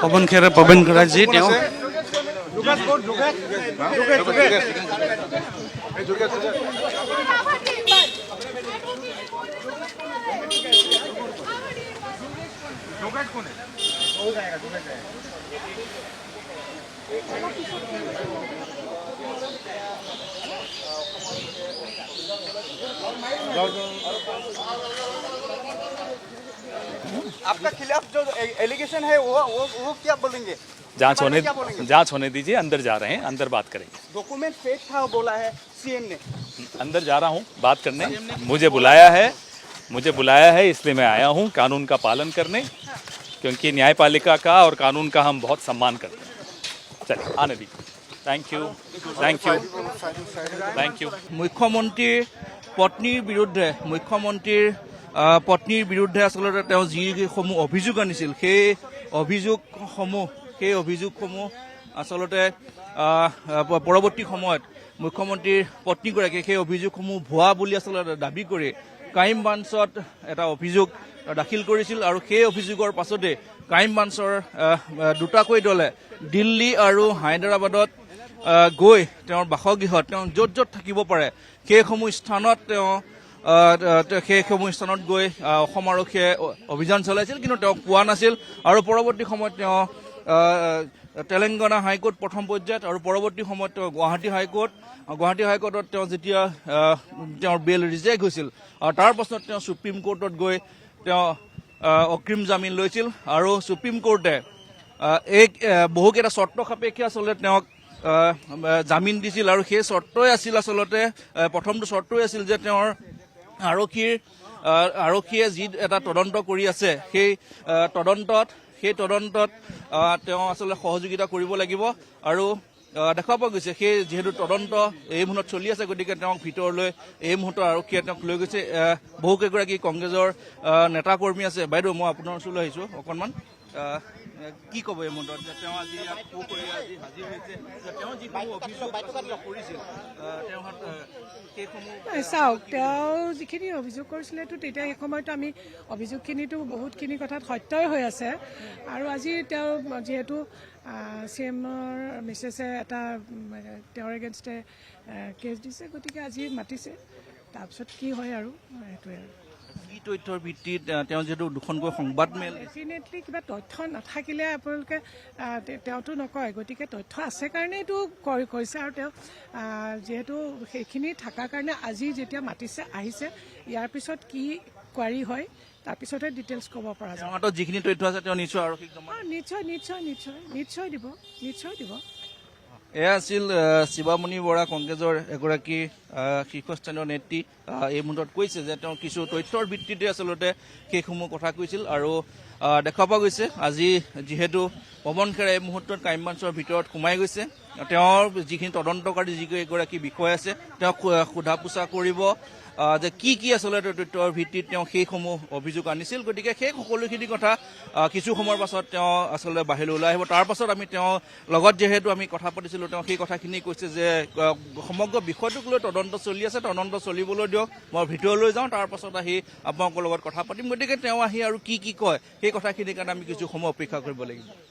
পৱন খেৰে পৱন খেৰাজী তেওঁ आपका खिलाफ जो एलिगेशन है वो क्या बोलेंगे? जांच होने दीजिए, अंदर जा रहे हैं, अंदर बात करेंगे। डॉक्यूमेंट फेक था बोला है सीएम ने। अंदर जा रहा हूँ बात करने, मुझे बुलाया है इसलिए मैं आया हूँ कानून का पालन करने, क्योंकि न्यायपालिका का और कानून का हम बहुत सम्मान करते हैं। चलिए आने दीजिए। Thank you. মুখ্যমন্ত্ৰীৰ পত্নীৰ বিৰুদ্ধে আচলতে তেওঁ যিসমূহ অভিযোগ আনিছিল সেই অভিযোগসমূহ আচলতে পৰৱৰ্তী সময়ত মুখ্যমন্ত্ৰীৰ পত্নীগৰাকীয়ে সেই অভিযোগসমূহ ভুৱা বুলি আচলতে দাবী কৰি ক্ৰাইম ব্ৰাঞ্চত এটা অভিযোগ দাখিল কৰিছিল আৰু সেই অভিযোগৰ পাছতে ক্ৰাইম ব্ৰাঞ্চৰ দুটাকৈ দলে দিল্লী আৰু হায়দৰাবাদত গৈ তেওঁৰ বাসগৃহত তেওঁ য'ত য'ত থাকিব পাৰে সেইসমূহ স্থানত গৈ অসম আৰক্ষীয়ে অভিযান চলাইছিল, কিন্তু তেওঁক পোৱা নাছিল আৰু পৰৱৰ্তী সময়ত তেওঁ তেলেংগানা হাইকোৰ্ট প্ৰথম পৰ্যায়ত আৰু পৰৱৰ্তী সময়ত তেওঁ গুৱাহাটী হাইকোৰ্টত তেওঁ যেতিয়া তেওঁৰ বেল ৰিজেক্ট হৈছিল আৰু তাৰ পাছত তেওঁ সুপ্ৰিম কোৰ্টত গৈ তেওঁ অগ্ৰিম জামিন লৈছিল আৰু সুপ্ৰিম কোৰ্টে বহুকেইটা চৰ্ত সাপেক্ষে আচলতে তেওঁক জামিন দিছিল আৰু সেই চৰ্তই আছিল আচলতে প্ৰথমটো চৰ্তই আছিল যে তেওঁৰ আৰক্ষীয়ে যি এটা তদন্ত কৰি আছে সেই তদন্তত তেওঁ আচলতে সহযোগিতা কৰিব লাগিব আৰু দেখা পোৱা গৈছে সেই যিহেতু তদন্ত এই মুহূৰ্তত চলি আছে, গতিকে তেওঁক ভিতৰলৈ এই মুহূৰ্তত আৰক্ষীয়ে তেওঁক লৈ গৈছে। বহুকেইগৰাকী কংগ্ৰেছৰ নেতাকৰ্মী আছে। বাইদেউ মই আপোনাৰ ওচৰলৈ আহিছোঁ অকণমান, কি ক'ব এই মুহূৰ্তত যে তেওঁ আজি হাজিৰ হৈছে, তেওঁ যিসমূহ অভিযোগ কৰিছিল চাওক, তেওঁ যিখিনি অভিযোগ কৰিছিলেতো তেতিয়া সেই সময়তো আমি অভিযোগখিনিতো বহুতখিনি কথাত সত্যই হৈ আছে আৰু আজি তেওঁ যিহেতু CM-ৰ মিছেছে এটা তেওঁৰ এগেইনষ্টে কেছ দিছে, গতিকে আজি মাতিছে, তাৰপিছত কি হয় আৰু সেইটোৱে আৰু কি তথ্যৰ ভিত্তিত তেওঁ যিহেতু দুখনকৈ সংবাদ মেল ডেফিনেটলি কিবা তথ্য নাথাকিলে আপোনালোকে তেওঁতো নকয়, গতিকে তথ্য আছে কাৰণেইটো কৰিছে আৰু তেওঁ যিহেতু সেইখিনি থকাৰ কাৰণে আজি যেতিয়া মাতিছে আহিছে, ইয়াৰ পিছত কি কোৱাৰি হয় তাৰপিছতহে ডিটেইলছ ক'ব পৰা যায়। হাতত যিখিনি তথ্য আছে তেওঁ নিশ্চয় আৰক্ষীক নিশ্চয় দিব। এয়া আছিল শিৱামণি বৰা, কংগ্ৰেছৰ এগৰাকী শীৰ্ষস্থানীয় নেত্ৰী। এই মুহূৰ্তত কৈছে যে তেওঁ কিছু তথ্যৰ ভিত্তিতে আচলতে সেইসমূহ কথা কৈছিল আৰু দেখা পোৱা গৈছে আজি যিহেতু পৱন খেৰে এই মুহূৰ্তত ক্ৰাইম ব্ৰাঞ্চৰ ভিতৰত সোমাই গৈছে, তেওঁৰ যিখিনি তদন্তকাৰী যিগৰাকী বিষয় আছে তেওঁক সোধা পোছা কৰিব যে কি আচলতে তথ্যৰ ভিত্তিত তেওঁ সেইসমূহ অভিযোগ আনিছিল। গতিকে সেই সকলোখিনি কথা কিছু সময়ৰ পাছত তেওঁ আচলতে বাহিৰলৈ ওলাই আহিব। তাৰ পাছত আমি তেওঁৰ লগত যিহেতু আমি কথা পাতিছিলোঁ, তেওঁ সেই কথাখিনি কৈছে যে সমগ্ৰ বিষয়টোক লৈ তদন্ত চলি আছে, তদন্ত চলিবলৈ দিয়ক, মই ভিতৰলৈ যাওঁ, তাৰ পাছত আহি আপোনালোকৰ লগত কথা পাতিম। গতিকে তেওঁ আহি আৰু কি কয় সেই কথাখিনিৰ কাৰণে আমি কিছু সময় অপেক্ষা কৰিব লাগিব।